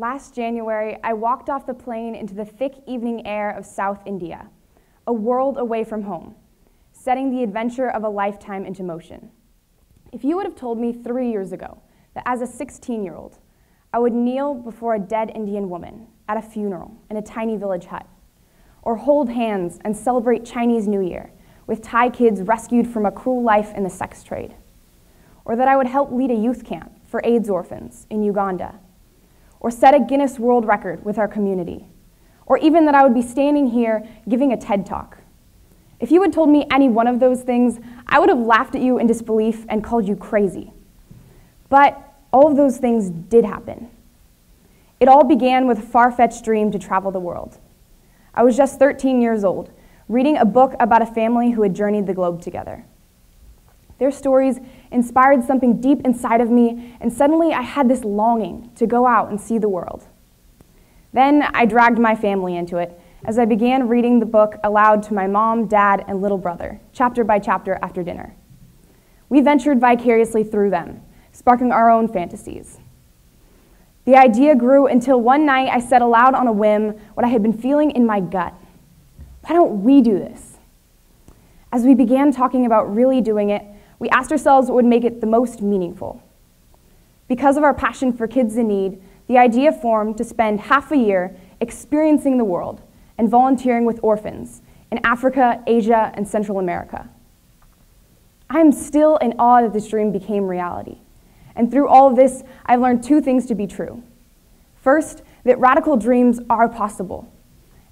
Last January, I walked off the plane into the thick evening air of South India, a world away from home, setting the adventure of a lifetime into motion. If you would have told me 3 years ago that as a 16-year-old, I would kneel before a dead Indian woman at a funeral in a tiny village hut, or hold hands and celebrate Chinese New Year with Thai kids rescued from a cruel life in the sex trade, or that I would help lead a youth camp for AIDS orphans in Uganda, or set a Guinness World Record with our community, or even that I would be standing here giving a TED Talk. If you had told me any one of those things, I would have laughed at you in disbelief and called you crazy. But all of those things did happen. It all began with a far-fetched dream to travel the world. I was just 13 years old, reading a book about a family who had journeyed the globe together. Their stories inspired something deep inside of me, and suddenly I had this longing to go out and see the world. Then I dragged my family into it as I began reading the book aloud to my mom, dad, and little brother, chapter by chapter after dinner. We ventured vicariously through them, sparking our own fantasies. The idea grew until one night I said aloud on a whim what I had been feeling in my gut. Why don't we do this? As we began talking about really doing it, we asked ourselves what would make it the most meaningful. Because of our passion for kids in need, the idea formed to spend half a year experiencing the world and volunteering with orphans in Africa, Asia, and Central America. I am still in awe that this dream became reality. And through all of this, I've learned two things to be true. First, that radical dreams are possible.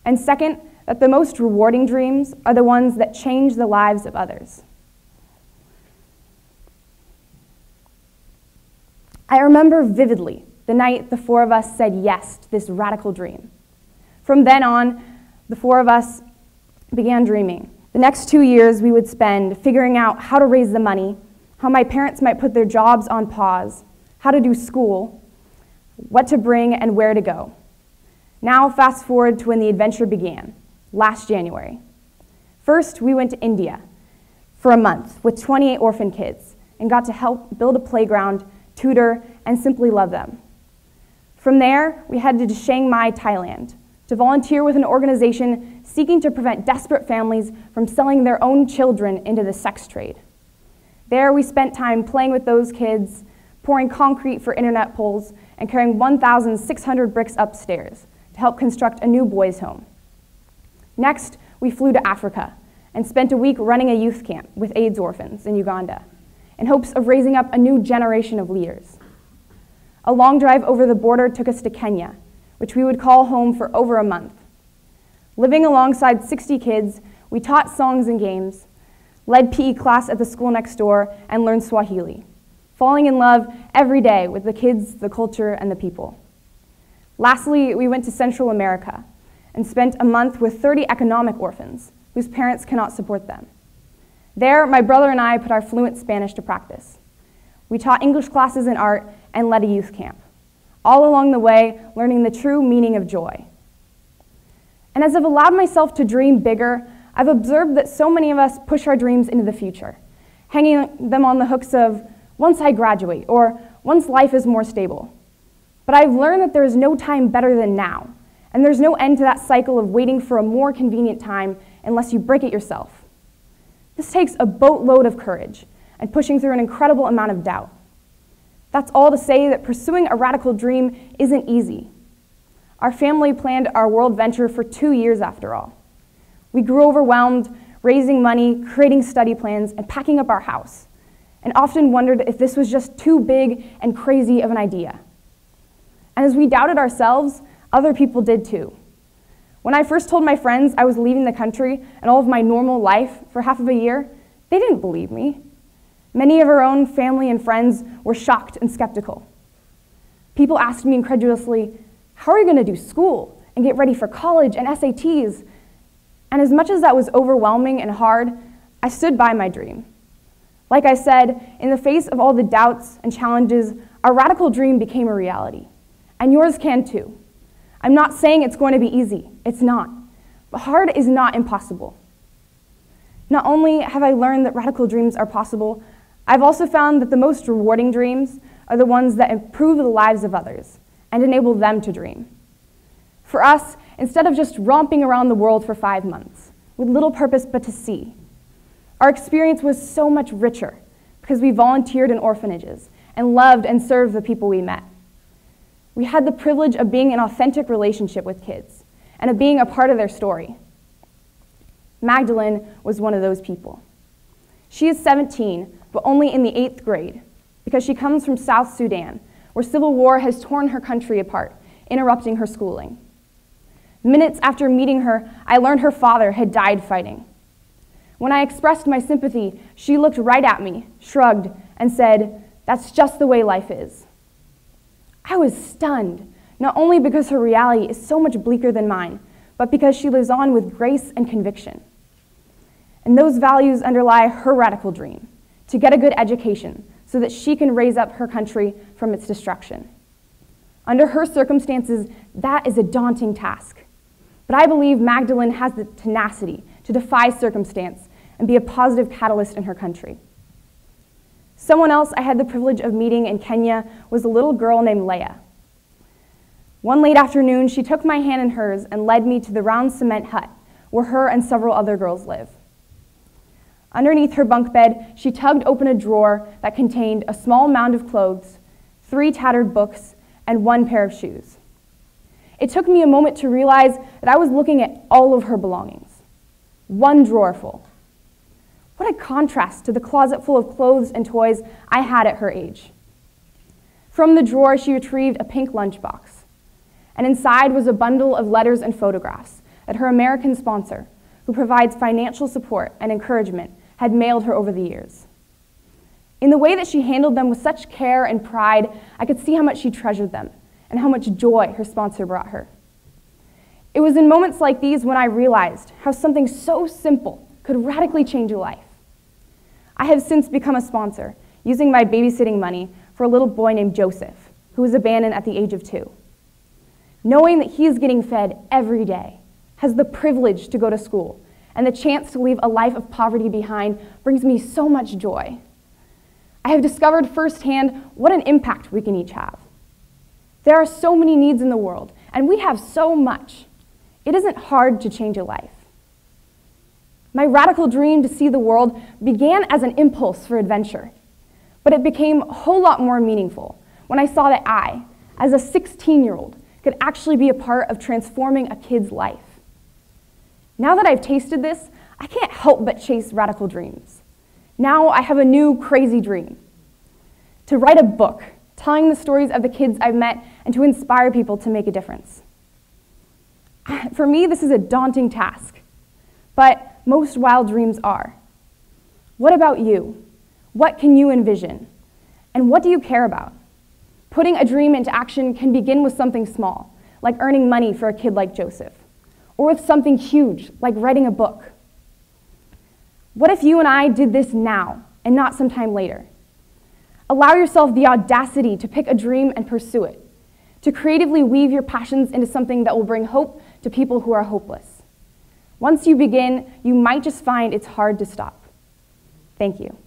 And second, that the most rewarding dreams are the ones that change the lives of others. I remember vividly the night the four of us said yes to this radical dream. From then on, the four of us began dreaming. The next 2 years we would spend figuring out how to raise the money, how my parents might put their jobs on pause, how to do school, what to bring and where to go. Now fast forward to when the adventure began, last January. First, we went to India for a month with 28 orphan kids and got to help build a playground, tutor, and simply love them. From there, we headed to Chiang Mai, Thailand, to volunteer with an organization seeking to prevent desperate families from selling their own children into the sex trade. There, we spent time playing with those kids, pouring concrete for internet poles, and carrying 1,600 bricks upstairs to help construct a new boys' home. Next, we flew to Africa and spent a week running a youth camp with AIDS orphans in Uganda in hopes of raising up a new generation of leaders. A long drive over the border took us to Kenya, which we would call home for over a month. Living alongside 60 kids, we taught songs and games, led PE class at the school next door, and learned Swahili, falling in love every day with the kids, the culture, and the people. Lastly, we went to Central America and spent a month with 30 economic orphans whose parents cannot support them. There, my brother and I put our fluent Spanish to practice. We taught English classes and art and led a youth camp, all along the way learning the true meaning of joy. And as I've allowed myself to dream bigger, I've observed that so many of us push our dreams into the future, hanging them on the hooks of, once I graduate, or once life is more stable. But I've learned that there is no time better than now, and there's no end to that cycle of waiting for a more convenient time unless you break it yourself. This takes a boatload of courage and pushing through an incredible amount of doubt. That's all to say that pursuing a radical dream isn't easy. Our family planned our world venture for 2 years after all. We grew overwhelmed, raising money, creating study plans, and packing up our house, and often wondered if this was just too big and crazy of an idea. And as we doubted ourselves, other people did too. When I first told my friends I was leaving the country and all of my normal life for half of a year, they didn't believe me. Many of our own family and friends were shocked and skeptical. People asked me incredulously, how are you going to do school and get ready for college and SATs? And as much as that was overwhelming and hard, I stood by my dream. Like I said, in the face of all the doubts and challenges, our radical dream became a reality. And yours can too. I'm not saying it's going to be easy. It's not. But hard is not impossible. Not only have I learned that radical dreams are possible, I've also found that the most rewarding dreams are the ones that improve the lives of others and enable them to dream. For us, instead of just romping around the world for 5 months, with little purpose but to see, our experience was so much richer because we volunteered in orphanages and loved and served the people we met. We had the privilege of being in authentic relationship with kids and of being a part of their story. Magdalene was one of those people. She is 17, but only in the 8th grade, because she comes from South Sudan, where civil war has torn her country apart, interrupting her schooling. Minutes after meeting her, I learned her father had died fighting. When I expressed my sympathy, she looked right at me, shrugged, and said, "That's just the way life is." I was stunned, not only because her reality is so much bleaker than mine, but because she lives on with grace and conviction. And those values underlie her radical dream, to get a good education so that she can raise up her country from its destruction. Under her circumstances, that is a daunting task. But I believe Magdalene has the tenacity to defy circumstance and be a positive catalyst in her country. Someone else I had the privilege of meeting in Kenya was a little girl named Leah. One late afternoon, she took my hand in hers and led me to the round cement hut where her and several other girls live. Underneath her bunk bed, she tugged open a drawer that contained a small mound of clothes, 3 tattered books, and 1 pair of shoes. It took me a moment to realize that I was looking at all of her belongings, 1 drawer full. What a contrast to the closet full of clothes and toys I had at her age. From the drawer, she retrieved a pink lunchbox, and inside was a bundle of letters and photographs that her American sponsor, who provides financial support and encouragement, had mailed her over the years. In the way that she handled them with such care and pride, I could see how much she treasured them and how much joy her sponsor brought her. It was in moments like these when I realized how something so simple could radically change a life. I have since become a sponsor, using my babysitting money for a little boy named Joseph, who was abandoned at the age of 2. Knowing that he is getting fed every day, has the privilege to go to school, and the chance to leave a life of poverty behind brings me so much joy. I have discovered firsthand what an impact we can each have. There are so many needs in the world, and we have so much. It isn't hard to change a life. My radical dream to see the world began as an impulse for adventure, but it became a whole lot more meaningful when I saw that I, as a 16-year-old, could actually be a part of transforming a kid's life. Now that I've tasted this, I can't help but chase radical dreams. Now I have a new crazy dream: to write a book telling the stories of the kids I've met and to inspire people to make a difference. For me, this is a daunting task, but most wild dreams are. What about you? What can you envision? And what do you care about? Putting a dream into action can begin with something small, like earning money for a kid like Joseph, or with something huge, like writing a book. What if you and I did this now and not sometime later? Allow yourself the audacity to pick a dream and pursue it, to creatively weave your passions into something that will bring hope to people who are hopeless. Once you begin, you might just find it's hard to stop. Thank you.